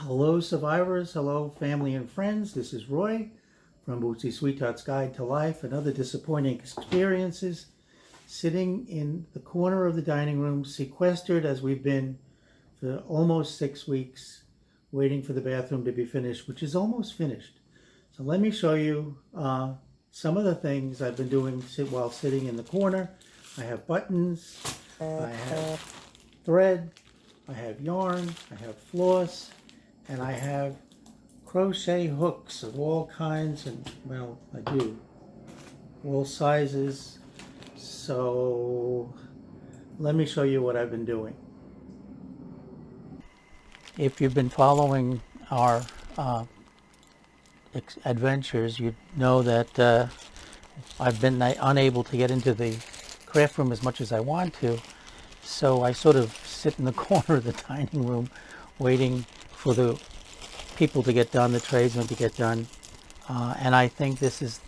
Hello survivors, hello family and friends. This is Roy from Bootsy Sweetheart's Guide to Life and Other Disappointing Experiences, sitting in the corner of the dining room, sequestered as we've been for almost 6 weeks, waiting for the bathroom to be finished, which is almost finished. So let me show you some of the things I've been doing while sitting in the corner. I have buttons, I have thread, I have yarn, I have floss, and I have crochet hooks of all kinds, and well, I do all sizes. So let me show you what I've been doing. If you've been following our adventures, you know that I've been unable to get into the craft room as much as I want to, so I sort of sit in the corner of the dining room waiting for the people to get done, the tradesmen to get done, and I think this is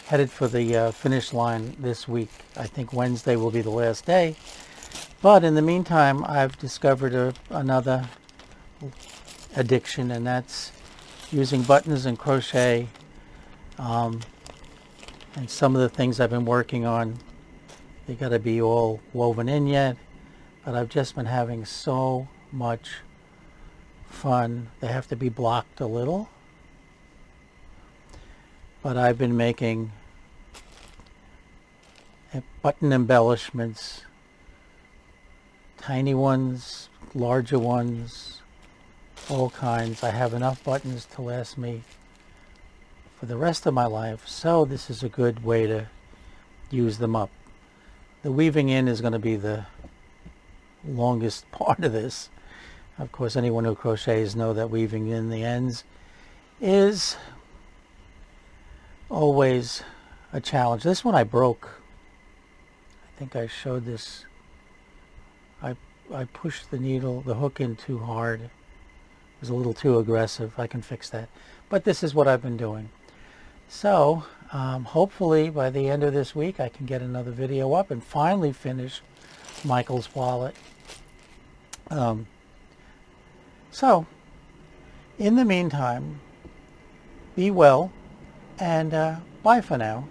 headed for the finish line this week. I think Wednesday will be the last day, but in the meantime I've discovered another addiction, and that's using buttons and crochet, and some of the things I've been working on, they got to be all woven in yet, but I've just been having so much fun. They have to be blocked a little, but I've been making button embellishments, tiny ones, larger ones, all kinds. I have enough buttons to last me for the rest of my life, so this is a good way to use them up. The weaving in is going to be the longest part of this. Of course, anyone who crochets know that weaving in the ends is always a challenge. This one I broke. I think I showed this. I pushed the needle, the hook in too hard. It was a little too aggressive. I can fix that. But this is what I've been doing. So hopefully by the end of this week I can get another video up and finally finish Michael's wallet. So in the meantime, be well, and bye for now.